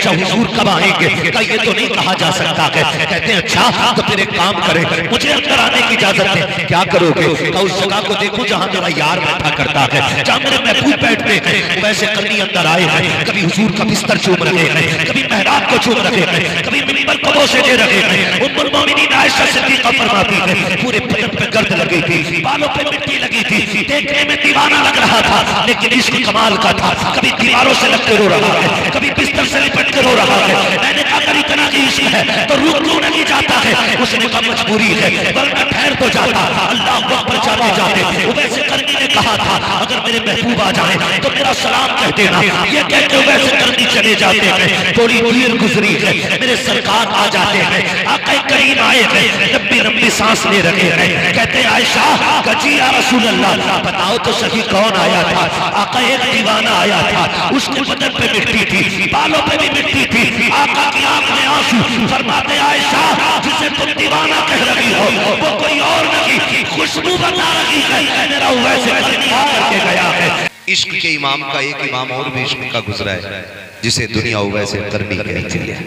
अच्छा हुजूर कब आएंगे? का ये तो नहीं कहा जा सकता है। कहते हैं अच्छा तो फिर एक काम करें, मुझे अंदर आने की इजाजत है। क्या करोगे? का उस जगह को देखो जहाँ मेरा यार बैठा करता है, जहाँ मेरे महबूब बैठते हैं, वैसे करनी अंदर आए हैं। कभी हुजूर का बिस्तर चूम रहे हैं, कभी मेहराब को चूम रहे हैं, कभी मिंबर को बोसे दे रहे हैं। उम्मुल मोमिनीन आयशा सिद्दीक़ा फरमाती है पूरे बदन पे गर्द लगी थी, बालों पे मिट्टी लगी थी, देखने में दीवाना लग रहा था, लेकिन इश्क कमाल का था। कभी दीवारों से लग के रो रहा है, कभी बिस्तर से लिपट के रो रहा है। मैंने कहा अगर इतना की इश्क है तो रुक क्यों नहीं जाता है? उसने कहा मजबूरी है, वरना ठहर तो जाता। अल्लाह अकबर जाते जाते वैसे करनी ने कहा था अगर मेरे महबूब आ जाए तो मेरा सलाम कह देना। ये कह के वैसे करनी चले जाते हैं। थोड़ी देर गुजरी है, मेरे सरकार आ जाते हैं, आका करीम आए हैं, लंबी लंबी सांस ले रहे हैं। कहते हैं आयशा कजी या रसूल अल्लाह, बताओ तो सही कौन आया था? आका एक दीवाना आया था, उसके बदन पे मिट्टी थी, बालों पे भी मिट्टी थी, आका की आंख में आंसू। फरमाते आयशा जिसे तुम दीवाना कह रही हो वो कोई और नहीं, खुशबू बता रही है, मेरा वैसे करके गया है। इश्क के इमाम का एक इमाम और भी इश्क का गुजरा है, जिसे दुनिया वैसे करनी कहती है।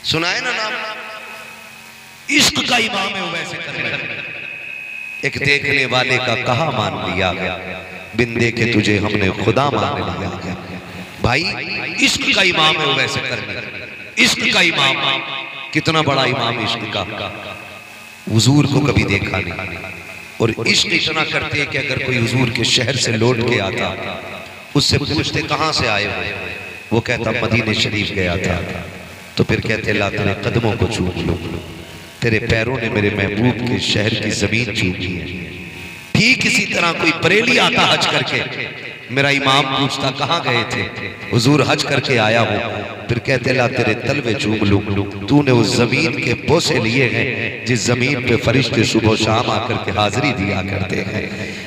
सुनाए ना नाम? इश्क का इमाम है वैसे करनी। एक देखने वाले का कहा मान लिया गया, बिन देखे तुझे हमने खुदा मान लिया गया। भाई इश्क का इमाम है वैसे करनी। इश्क का इमाम कितना बड़ा इमाम इश्क का, हुजूर को कभी देखा नहीं। और इश्क इतना करते कि अगर कोई हुजूर के शहर से लौट के आता, उससे पूछते कहां से आए हो, वो कहता मदीने शरीफ गया था। तो फिर कहते ला तेरे कदमों को चूम लो, तेरे पैरों ने मेरे महबूब के शहर की जमीन चूमी है। ठीक इसी तरह कोई बरेली आता हज करके, मेरा इमाम पूछता कहाँ गए थे? हुजूर हज करके आया हूँ। फिर कहते ला तेरे तलवे चूम लूं, तूने उस जमीन के बोसे लिए हैं जिस जमीन पे फरिश्ते सुबह शाम आकर के हाजिरी दिया करते हैं।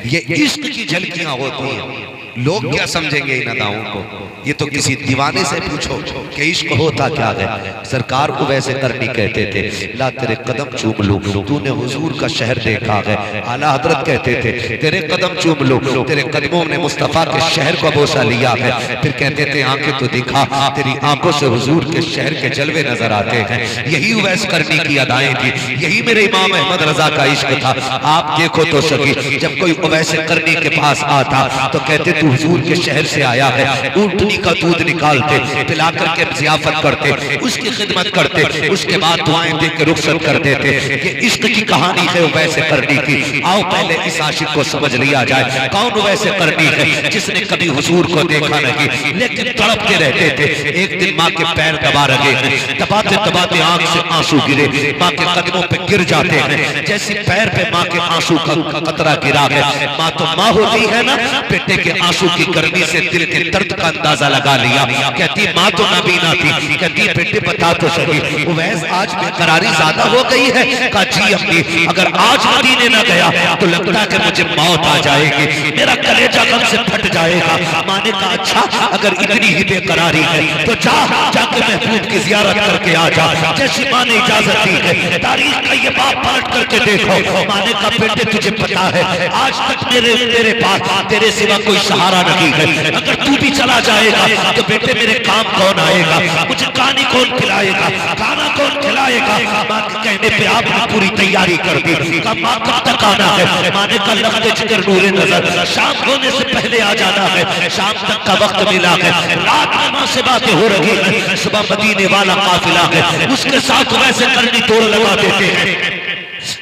ये इश्क की झलकियां होती हैं। लोग क्या समझेंगे इन अदाओं को? ये तो किसी दीवाने से पूछो कि इश्क होता क्या है। सरकार को वैसे करनी कहते थे, ला तेरे कदम चूम लूं, तूने हुजूर का शहर देखा है। आला हजरत कहते थे तेरे कदम चूम लूं, तेरे कदमों ने मुस्तफा के शहर को बोसा लिया है। फिर कहते थे आंखें तो दिखा, तेरी आंखों से हुजूर के शहर के जलवे नजर आते हैं। यही वैस करनी की अदाएं थी, यही मेरे इमाम अहमद रजा का इश्क था। आप देखो तो सही, जब कोई वैसे करनी के पास आता तो कहते तू हुजूर के शहर से आया है। ऊंटनी का दूध निकालते, पिला करके जियाफत करते, उसकी खिदमत करते, उसके बाद दुआएं दे के रुखसत कर देते। ये इश्क की कहानी है वैसे करनी की। आओ पहले इस आशिक को समझ लिया जाए, कौन वैसे करनी है जिसने कभी हुजूर को देखा नहीं लेकिन तड़पते रहते थे। एक दिन माँ के पैर दबा रहे हैं, दबाते दबाते आंख से आंसू गिरे, माँ के कदमों पे गिर जाते हैं। जैसे पैर पे माँ के आंसू का कतरा गिरा है, माँ तो माँ होती है ना, बेटे के आंसू की गर्मी से दिल के दर्द का अंदाजा लगा लिया। कहती माँ तो नबीना थी, कहती बेटे बता तो सही उवैस आज बेकरारी ज्यादा हो गई है? कहा जी अम्मी अगर आज मदीने न गया तो लगता है कि मुझे मौत आ जाएगी, मेरा कलेजा गम से फट जाएगा। माँ ने कहा अच्छा अगर इतनी ही बेकरारी है तो जा जाके महबूब की जियारत करके आ जा। जैसी माँ ने इजाजत दी है, तारीख का ये बाप पलट करके देखो। माँ ने कहा बेटे तुझे पता है आज तक मेरे पास तेरे सिवा कोई सहारा नहीं है, अगर तू भी चला जाएगा तो बेटे मेरे काम कौन आएगा? मुझे कहानी कौन खिलाएगा, खाना कौन खिलाएगा? माँ के कहने पे आपने पूरी तैयारी कर दी। कहा माँ कब तक आना है? माँ ने कहा लफ्ज़ जिक्र नूरे नजर, शाम होने से पहले आ जाना है। शाम तक का वक्त मिला है, रात में माँ से बातें हो रही है, सुबह मदीने वाला काफिला है, उसके साथ वैसे करनी तोड़ लगा देते हैं।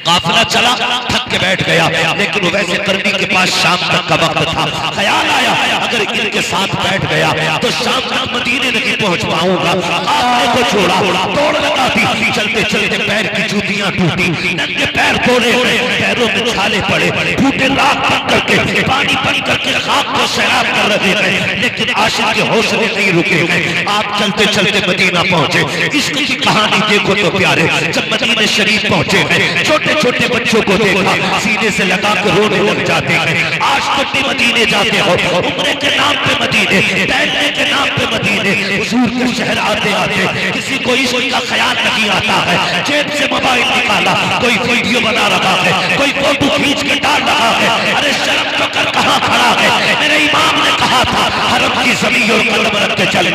काफिला चला, थक के बैठ गया, लेकिन वैसे करनी के पास शाम तक का वक्त था। ख्याल आया अगर इनके साथ बैठ गया तो शाम तक मदीने नहीं पहुंच पाऊंगा। काफिले को छोड़ा, तोड़ लगा दी। चलते चलते पैर की जूतियां टूटी, नंगे पैर तोड़े, पैरों में छाले पड़े, फूटे राख बन करके पानी बन करके खाक को सैराब कर रहे हैं, लेकिन आशिक के हौसले नहीं रुके। आप चलते चलते मदीना पहुंचे। इसकी कहानी देखो तो प्यारे, जब मदीने शरीफ पहुंचे हैं छोटे छोटे बच्चों को देखा, सीने से लगा कर रोने लग जाते हैं। आज तक भी मदीने जाते हो, उम्रे के नाम पे मदीने, टहलने के नाम पे मदीने, हुजूर के शहर आते आते किसी को इश्क का ख्याल नहीं आता है। जेब से मोबाइल निकाला, कोई वीडियो बना रहा है, कोई फोटो खींच के डाल रहा है। अरे शर्म तो कर कहाँ खड़ा है? मेरे इमाम ने कहा था हरम की जमीन और कदम रख के चले।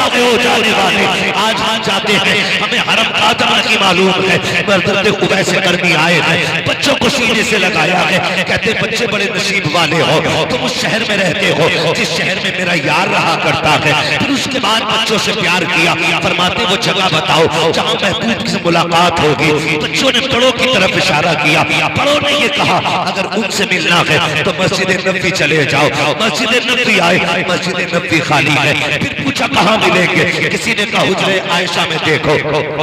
भागे हो जाने वाले, आज हम जाते हैं, हमें हरम कादमा की मालूम है, हजरत उवैस करनी आए हैं, बच्चों को सीने से लगाया है, कहते बच्चे बड़े नसीब वाले हो, तुम उस शहर में रहते हो जिस शहर में मेरा यार रहा करता है। फिर उसके बाद बच्चों से प्यार किया, फरमाते वो जगह बताओ जहाँ महबूब से मुलाकात होगी। बच्चों ने बड़ों की तरफ इशारा किया, बड़ों ने ये कहा अगर उनसे मिलना है तो मस्जिद नबी चले जाओ। मस्जिद नबी आए, मस्जिद नबी खाली है। फिर पूछा कहाँ मिलेंगे, किसी ने कहा हुजरे आयशा में देखो।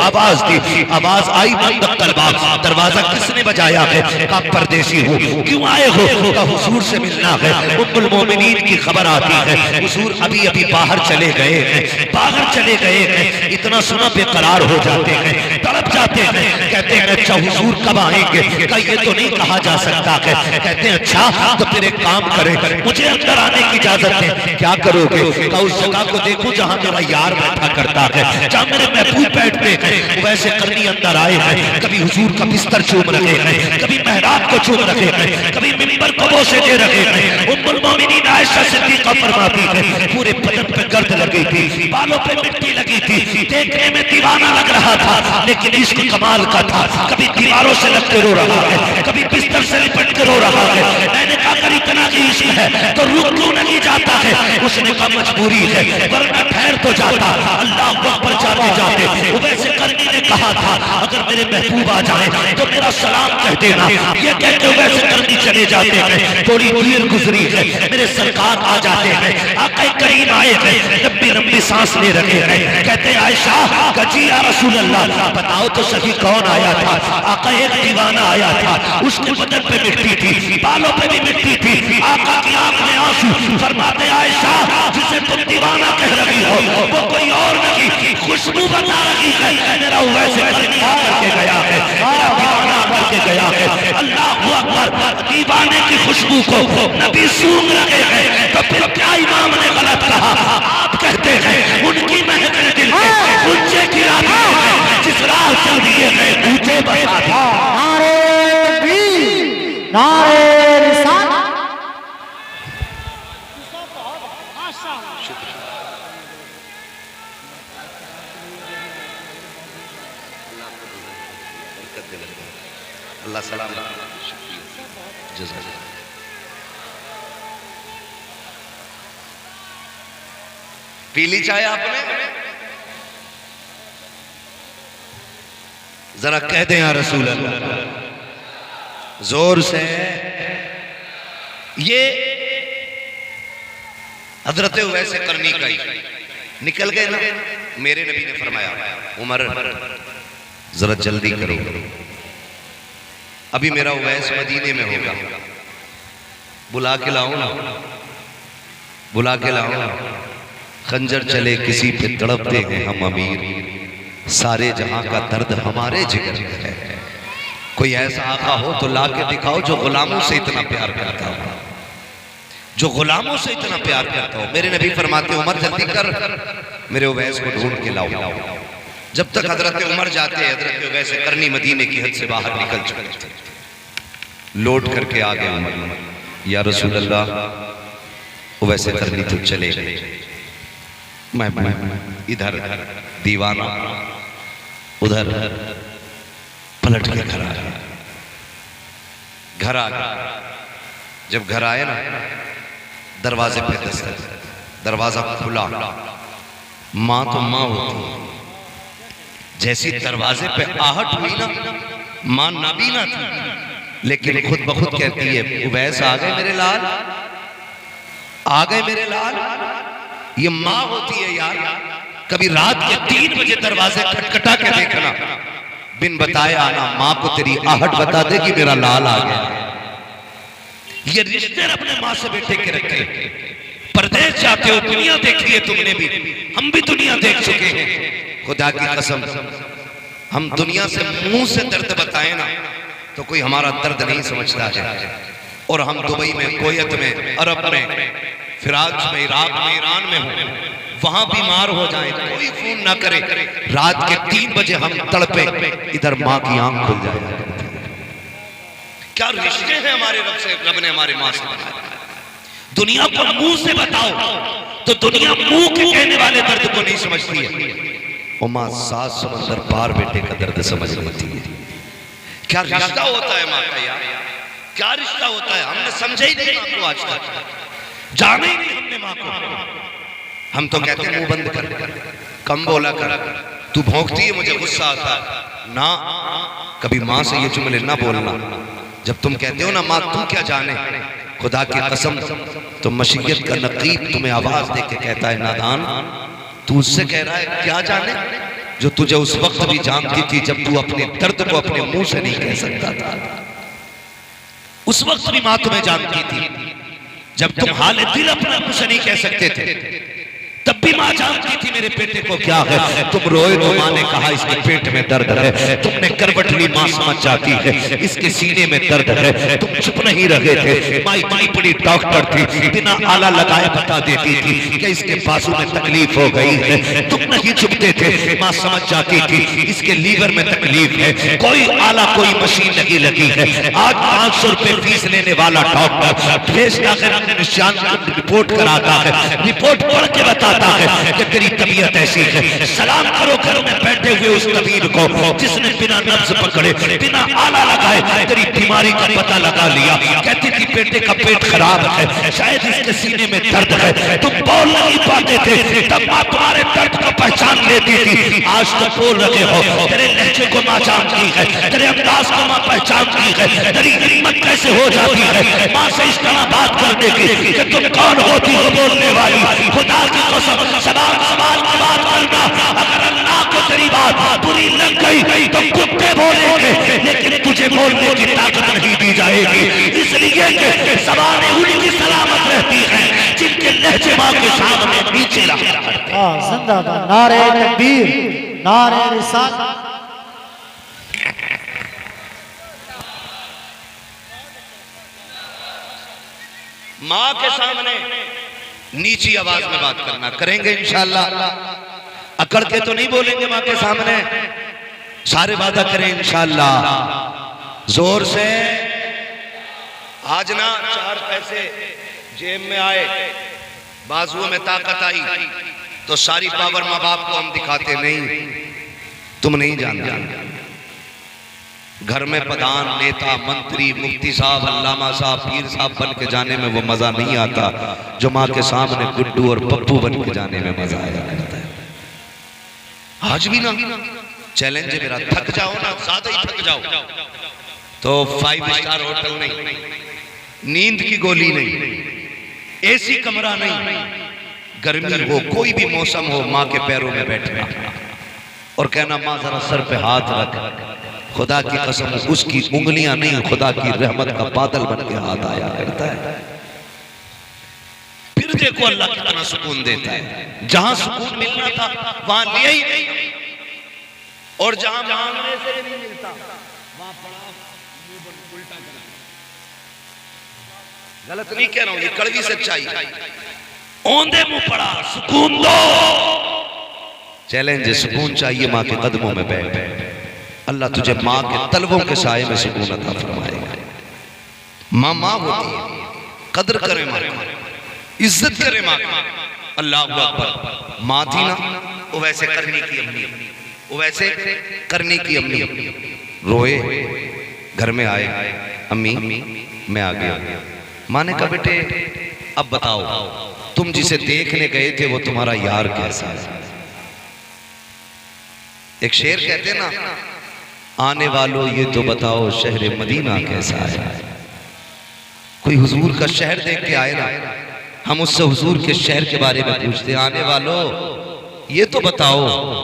आवाज दी, आवाज आई बंद तलबाब, दरवाजा किसने बजाया है? कहा परदेसी हूँ। क्यों आए हो? कहा हुजूर से मिलना है, उम्मुल मोमिनीन की खबर आती है हुजूर अभी अभी बाहर चले गए हैं, बाहर चले गए हैं। इतना सुना बेकरार हो जाते हैं, तड़प जाते हैं, कहते हैं अच्छा हुजूर कब आएंगे? कहा ये तो नहीं कहा जा सकता है। कहते हैं अच्छा तो फिर एक काम करें, मुझे अंदर आने की इजाजत है। क्या करोगे? कहा उस जगह को देखो जहाँ मेरा यार बैठा करता है, जहाँ मेरे महबूब बैठते हैं। वैसे करनी अंदर आए हैं, कभी हुजूर का बिस्तर चूम रहे हैं, कभी मेहराब को चूम रहे हैं, कभी मिंबर को बोसे दे रहे हैं। उम्मुल मोमिनीन आयशा सिद्दीक़ा फरमाती है पूरे बदन पे गर्द लगी थी, बालों पे मिट्टी लगी थी, देखने में दीवाना लग रहा था, लेकिन इश्क कमाल का था। कभी दीवारों से लग के रो रहा है, कभी बिस्तर से लिपट के रो रहा है। मैंने कहा अगर इतना ही इश्क है तो रुक क्यों नहीं जाता है? उसने कहा मजबूरी है, वरना ठहर तो जाता। अल्लाह अकबर जाते जाते वैसे करनी ने कहा था अगर मेरे महबूब आ जाए तो मेरा सलाम कह देना। ये कहते वैसे करनी चले जाते हैं। थोड़ी देर गुजरी है, मेरे सरकार आ जाते हैं, आका करीम आए हैं, लंबी लंबी सांस ले रहे हैं। कहते आयशा कजी या रसूल अल्लाह बताओ तो सही कौन आया था? आका एक दीवाना आया था, उसके बदन पे मिट्टी थी, बालों पे भी मिट्टी थी, आका की आंख में आंसू। फरमाते आयशा जिसे तुम दीवाना कह रही हो वो कोई और नहीं, खुशबू बता रही है। मेरा वैसे करनी करके गया है, मेरा दीवाना करके गया है। अल्लाह अकबर, दीवाने की खुशबू को नबी सूंघ रहे हैं तो फिर क्या इमाम ने गलत कहा? आप कहते हैं उनकी महक ने दिल के ऊंचे गिरा दिए हैं, जिस राह चल दिए हैं ऊंचे बता दिए। नारे तकबीर, नारे रिसालत। अल्लाह सलाम पी ली चाय आपने? जरा कह दें या रसूल अल्लाह जोर से। ये हजरत वैसे करनी का ही निकल गए ना। मेरे नबी ने फरमाया उमर जरा जल्दी करो, अभी मेरा उवैस मदीने में होगा, बुला के लाओ ना, बुला के लाओ ना। खंजर चले किसी पे तड़पते हैं हम अमीर, सारे जहां का दर्द हमारे जिगर में है। कोई ऐसा आका हो तो ला के दिखाओ जो गुलामों से इतना प्यार करता हो, जो गुलामों से इतना प्यार करता हो। मेरे नबी फरमाते उमर जल्दी कर, मेरे उवैस को ढूंढ के लाओ। जब तक हजरत उमर जाते हैं हजरत उवैस करनी मदीने की हद से बाहर निकल चुके थे। लौट करके आ गए उमर, या रसूल अल्लाह उवैस करनी तो चले गए, मैं इधर दीवाना उधर पलट के घर आ गया। घर आ गया, जब घर आए ना दरवाजे पे दस्तक, दरवाजा खुला। माँ तो माँ होती है, जैसी दरवाजे पे आहट हुई ना, माँ नाबीना थी लेकिन खुद ब खुद कहती है उवैस आ गए मेरे लाल, आ गए मेरे लाल। ये माँ होती है यार। कभी रात के 3 बजे दरवाजे खटखटा के देखना, बिन बताए आना, माँ को तेरी आहट बता दे कि मेरा लाल आ गया। ये रिश्ते अपने माँ से बेटे के रखे। परदेश जाते हो, दुनिया देखी है तुमने भी, हम भी दुनिया देख चुके हैं। खुदा की कसम हम दुनिया से मुंह से दर्द बताए ना तो कोई हमारा दर्द नहीं समझता है। और हम दुबई में, कोयत में, अरब में, फिराज में, इराक में, ईरान में हो, वहां बीमार हो जाए कोई फोन ना करे, रात के 3 बजे हम तड़पे, इधर माँ की आंख खुल जाए। क्या रिश्ते हैं हमारे रब से, रब ने हमारे माँ से बनाए। दुनिया को मुंह से बताओ तो दुनिया मुंह के कहने वाले दर्द को नहीं समझती है, और माँ 7 समंदर पार बेटे का दर्द समझ लेती है। क्या रिश्ता होता है माँ का यार, क्या रिश्ता होता है। हमने समझा ही नहीं माँ को, आज तक जाने ही नहीं हमने माँ को। हम तो कहते हैं मुंह बंद कर, कम बोला कर, तू भौंकती है मुझे गुस्सा आता है ना। कभी माँ से ये जुमले ना बोलना। जब तुम कहते हो ना माँ तू क्या जाने, खुदा की कसम तो मशीयत का नकीब तुम्हें आवाज दे के कहता है नादान, तू उससे कह रहा है क्या जाने जो तुझे उस वक्त भी जानती थी जब तू अपने दर्द को अपने मुंह से नहीं कह सकता था। उस वक्त भी माँ तुम्हें जानती थी जब तुम हाल दिल अपना मुंह से नहीं कह सकते थे, तब भी माँ जानती थी मेरे बेटे को क्या है। तुम रोए तो माँ ने कहा इसके पेट में दर्द है, तुमने करवट ली माँ समझ जाती है इसके सीने में दर्द है। तुम चुप नहीं रहे थे, माँ इतनी बड़ी डॉक्टर थी, बिना आला लगाए बता देती थी कि इसके बाजू में तकलीफ हो गई है। तुम नहीं चुपते थे, माँ समझ जाती थी इसके लीवर में तकलीफ है, कोई आला कोई मशीन नहीं लगी है। आज 500 रुपए फीस लेने वाला डॉक्टर भेजता है निशान रिपोर्ट कराता है, रिपोर्ट पढ़ के बताता है कि तेरी तबीयत ऐसी है। सलाम करो घर में बैठे हुए उस तबीब को जिसने बिना नब्ज पकड़े बिना आला लगाए तेरी बीमारी का पता लगा लिया। कहती थी बेटे का पेट खराब है, शायद इसके सीने में दर्द है। तुम बोल नहीं पाते थे, तब माँ तुम्हारे दर्द को पहचान लेती थी। आज तो बोल रहे हो, तेरे लहजे को माँ जानती है, तेरे अंदाज को माँ पहचानती है। तेरी हिम्मत कैसे हो जाती है माँ से इस तरह बात करने की कि तुम कौन होती हो बोलने वाली। खुदा की कसम सवाल की बात करना, अगर अल्लाह को तेरी बात बुरी लग गई तो कुत्ते बोलेंगे, लेकिन तुझे बोलने की ताकत नहीं दी जाएगी। इसलिए कि ज़बान उनकी सलामत रहती है जिनके लहजे माँ के सामने नीचे रखा करते हैं। जिंदाबाद, नारे तकबीर, नारे रिसालत। माँ के सामने नीची आवाज में बात करना, करेंगे इंशाअल्लाह। अकड़ के तो नहीं बोलेंगे माँ के सामने, सारे वादा करें इंशाअल्लाह। जोर से आज ना 4 पैसे जेब में आए, बाजुओं में ताकत आई तो सारी पावर माँ बाप को हम दिखाते नहीं। तुम नहीं जानते घर में प्रधान नेता मंत्री मुफ्ती साहब अल्लामा साहब पीर साहब बन के जाने में वो मजा नहीं आता जो माँ के सामने गुड्डू और पप्पू बन के जाने में मजा आया करता है। आज भी ना चैलेंज है मेरा, थक जाओ ना, ज्यादा ही थक जाओ तो 5 स्टार होटल नहीं, नींद की गोली नहीं, एसी कमरा नहीं, गर्मी हो कोई भी मौसम हो, माँ के पैरों में बैठना और कहना माँ जरा सर पे हाथ रख। खुदा की कसम उसकी उंगलियां नहीं, खुदा की रहमत का बादल बन के हाथ आया करता है। फिर देखो अल्लाह कितना सुकून देता है। जहां सुकून मिलना था वहां लिया ही नहीं, और जहां मांगने से नहीं मिलता वहां पड़ा उल्टा करा। गलत नहीं कह रहा हूं, ये कड़वी सच्चाई है। औंधे मुंह पड़ा, सुकून दो। चैलेंज, सुकून चाहिए माँ के कदमों में बैठ। अल्लाह तुझे माँ के तलवों के साए में सुकून अता फरमाएगा। माँ माँ होती है, कदर करे माँ, इज्जत करे माँ। अल्लाह अकबर। माँ थी ना वो वैसे करने की अम्मी, वो वैसे करने की अम्मी। रोए, घर में आए, अम्मी मैं आ गया। माँ ने कहा बेटे अब बताओ तुम जिसे देखने गए थे वो तुम्हारा यार कैसा है। एक शेर कहते ना, आने वालों ये तो बताओ शहर मदीना कैसा है। कोई हुजूर का शहर देख के आए ना, हम उससे हुजूर के शहर के बारे में पूछते, आने वालों ये तो बताओ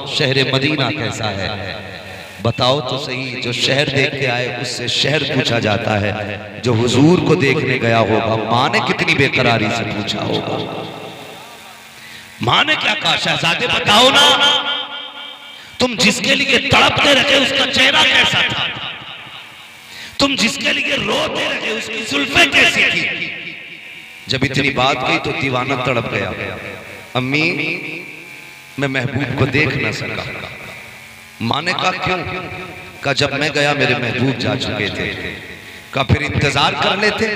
शहर मदीना कैसा है। बताओ तो सही, जो शहर देख के आए उससे शहर पूछा जाता है, जो हुजूर को देखने गया होगा माँ ने कितनी बेकरारी से पूछा होगा। माँ ने क्या कहा, शहजादे बताओ ना तुम जिसके लिए तड़पते रहे उसका चेहरा कैसा था, तुम जिसके लिए रोते रहे उसकी जुल्फें कैसी थी। जब इतनी बात कही तो दीवाना तड़प गया। अम्मी मैं महबूब को देख ना सका। माँ ने कहा क्यों? कहा जब मैं गया मेरे महबूब जा चुके थे। कहा फिर इंतजार कर लेते।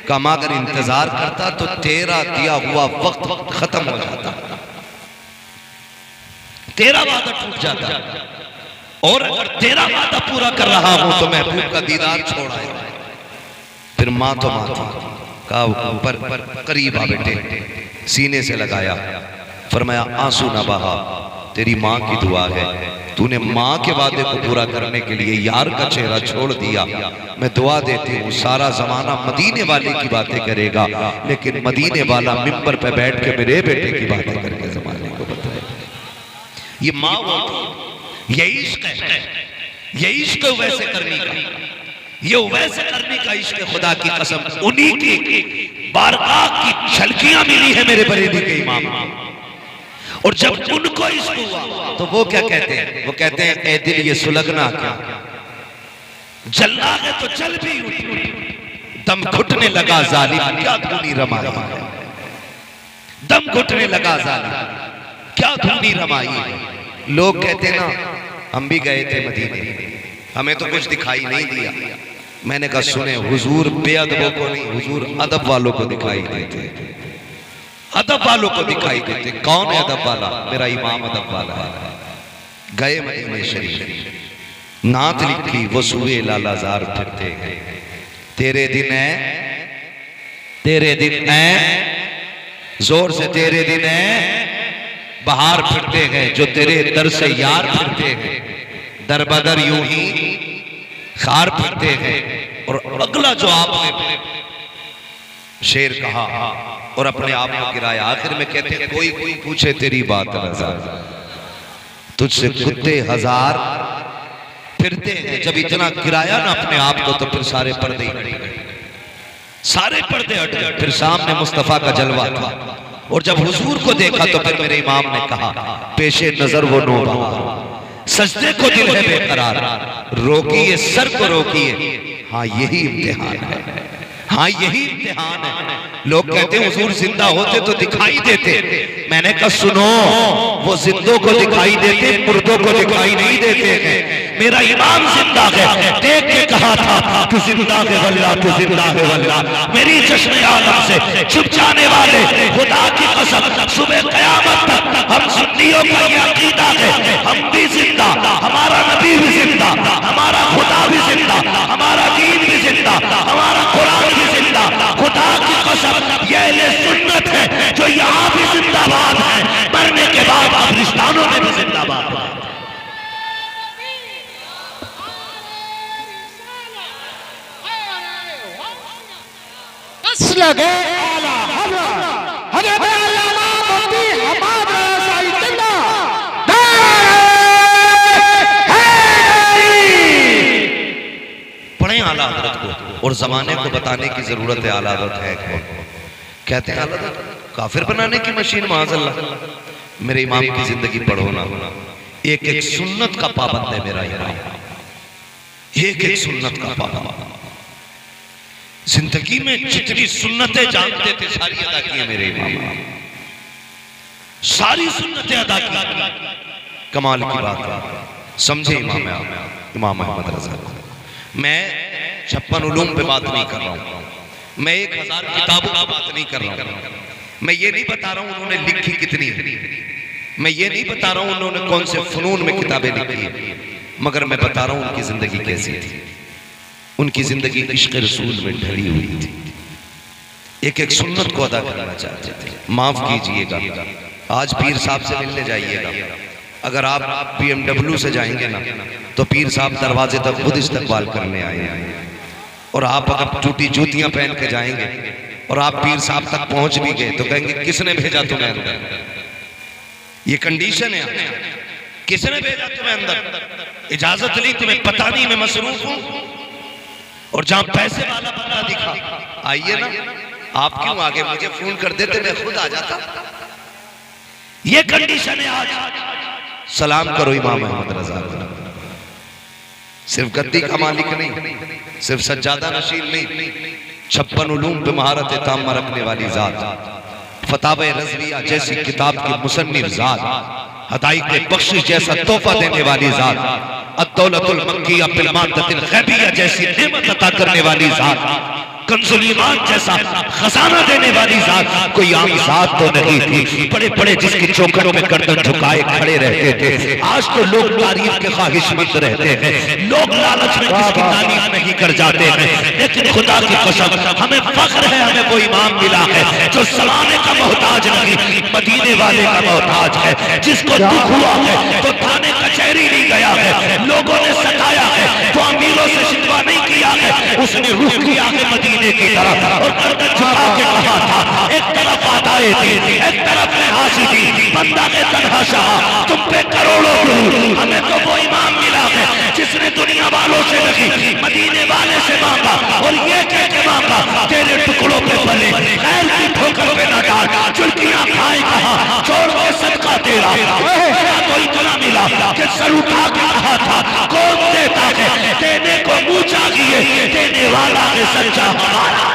कहा अगर इंतजार करता तो तेरा दिया हुआ वक्त खत्म हो जाता, तेरा वादा टूट जाता, और अगर तेरा वादा पूरा कर रहा हूं तो महबूब का दीदार छोड़ आया। फिर माँ तो माँ थी, कहा ऊपर करीब आ बेटे, सीने से लगाया, फरमाया आंसू ना बहा, तेरी माँ की दुआ है, तूने माँ के वादे को पूरा करने के लिए यार का चेहरा छोड़ दिया। मैं दुआ देती हूँ सारा जमाना मदीने वाले की बातें करेगा, लेकिन मदीने वाला मिंबर पे बैठ के मेरे बेटे की बातें करके जमाने को बताएगा। ये माँ वो थी, ये इश्क है, ये इश्क वैसे करने का, ये वैसे करने का इश्क, खुदा की कसम उन्हीं की बारगाह की झलकियां मिली है मेरे बरेली के इमाम। और जब उनको इश्क हुआ तो वो क्या कहते हैं, वो कहते हैं ए दिल ये सुलगना क्या, जलना है तो जल भी उठ, दम घुटने लगा जालिम क्या धूनी रमाई, दम घुटने लगा जालिम क्या धूनी रमाई। लोग कहते ना हम भी गए थे मदीने, हमें तो कुछ दिखाई नहीं दिया। मैंने कहा सुने, हुजूर बेअदबों को नहीं, हुजूर अदब वालों को दिखाई देते, अदब वालों को दिखाई देते। कौन है अदब वाला? मेरा इमाम अदब वाला है। गए मदीने शरीफ, नात लिखी वो सुए लालाजार फिरते हैं, तेरे दिन है, तेरे दिन है, जोर से तेरे दिन है, बाहर फिरते हैं जो तेरे दर से यार फिरते हैं, दर बदर यूं ही खार फिरते हैं। और अगला जो आपने शेर कहा और अपने आप को गिराया, आखिर में कहते हैं कोई कोई पूछे तेरी बात रज़ा, तुझसे कुत्ते हजार फिरते हैं। जब इतना गिराया ना अपने आप को तो फिर सारे पर्दे हट गए, सारे पर्दे हट गए। फिर सामने मुस्तफा का जलवा था, और जब हुजूर को देखा तो फिर मेरे इमाम ने कहा पेशे नजर वो नौबहार, सजदे को दिल है बेकरार, रोकिए सर को रोकिए, हाँ यही इम्तिहान है, हाँ यही इम्तिहान है। लोग कहते हैं हुजूर जिंदा होते तो दिखाई देते, मैंने कहा सुनो, वो जिंदों को दिखाई देते, मुर्दों को दिखाई नहीं देते हैं। मेरा इमाम जिंदा है, देख के कहा था तू जिंदा है वल्लाह, तू जिंदा है वल्लाह। मेरी चश्मे आलम से छुप जाने वाले खुदा की कसम, सुबह कयामत तक हम सुन्नियों का ये अकीदा है, हम भी जिंदा, हमारा नबी भी जिंदा, हमारा खुदा भी जिंदा, हमारा दीन भी जिंदा, हमारा कुरान भी जिंदा। खुदा की कसम ये अहले सुन्नत है जो यहाँ भी जिंदाबाद है, मरने के बाद कब्रिस्तानों में भी जिंदाबाद है। लगे आला हज़रत हज़रत अल्लामा मुफ्ती हमाद रज़ाई जिंदा पढ़े आला हजरत को, और जमाने को बताने की जरूरत है आला हजरत है कौन। कहते हैं आला हजरत काफिर बनाने की मशीन, माज़अल्लाह। मेरे इमाम की जिंदगी पढ़ो ना, एक एक सुन्नत का पाबंद है मेरा इमाम, एक एक सुन्नत का पाबंद। जिंदगी में जितनी सुन्नतें जानते थे सारी अदा की है मेरे इमाम, सारी सुन्नतें अदा की। कमाल की बात है, समझे इमाम अहमद रज़ा। मैं 56 उलूम पे बात नहीं कर रहा हूँ, मैं 1000 किताबों की बात नहीं कर रहा हूँ, मैं ये नहीं बता रहा हूँ उन्होंने लिखी कितनी, मैं ये नहीं बता रहा हूँ उन्होंने कौन से फनून में किताबें लिखी है, मगर मैं बता रहा हूँ उनकी जिंदगी कैसी थी। उनकी जिंदगी इश्क़ रसूल में ढली हुई थी, एक एक सुन्नत को अदा करना चाहते थे। माफ कीजिएगा, आज पीर साहब से मिलने जाइएगा, अगर आप BMW से जाएंगे ना तो पीर साहब दरवाजे तक खुद इस्तकबाल करने आए, और आप अगर टूटी जूतियां पहन के जाएंगे और आप पीर साहब तक पहुंच भी गए तो कहेंगे किसने भेजा तुम्हें अंदर, ये कंडीशन है, किसने भेजा तुम्हें अंदर, इजाजत ली तुम्हें पता नहीं, मैं मसरूफ हूं। और जहां पैसे वाला बंदा दिखा आइए ना, आप क्यों आगे, मुझे फोन कर देते मैं खुद आ जाता। ये कंडीशन है आज। सलाम करो इमाम अहमद रज़ा, सिर्फ गद्दी का मालिक नहीं, सिर्फ सज्जादा नशीन नहीं, 56 उलूम पे महारत तामा रखने वाली जात, फतावे रज़विया जैसी किताब की मुसन्निफ जात, हदायत बख्शिश जैसा तोहफा देने वाली जात, अद्दौलतुल मक्किया बिल मादतिल गैबिया जैसी नेमत अता करने वाली जात, कंजुल ईमान जैसा खजाना देने वाली जात कोई आम जात तो नहीं थी। बड़े बड़े जिसकी चौखट में गर्दन झुकाए खड़े रहते थे। आज तो लोग तारीफ के ख्वाहिशमंद रहते हैं, लोग लालच में किसकी तारीफ नहीं कर जाते हैं। लेकिन खुदा की कसम हमें फख्र है, हमें वो इमाम मिला है जो जमाने का मोहताज नहीं, मदीने वाले का मोहताज है। जिसको दुख हुआ है तो थाने कचहरी नहीं गया है, लोगों ने सताया है तो अमीरों से शिकवा नहीं किया है, उसने रुख किया है मदीने की तरफ और गर्दन झुका के कहा था, एक तरफ आदाए थी, एक तरफ हासी थी, बंदा ने तन्हा शाह तुम पे करोड़ों गुरु। हमें तो वो इमाम मिला है जिसने दुनिया वालों से नहीं मदीने वाले से मांगा और ये कह के मांगा तेरे टुकड़ों पे पले खैर की ठोकर पे न डाल, चुल्कियां खाए कहा छोड़ के सदका तेरा। तो इतना मिला कि सर उठा के कहा था कौन देता है, देने को मुंह चाहिए, देने वाला है सच्चा हमारा।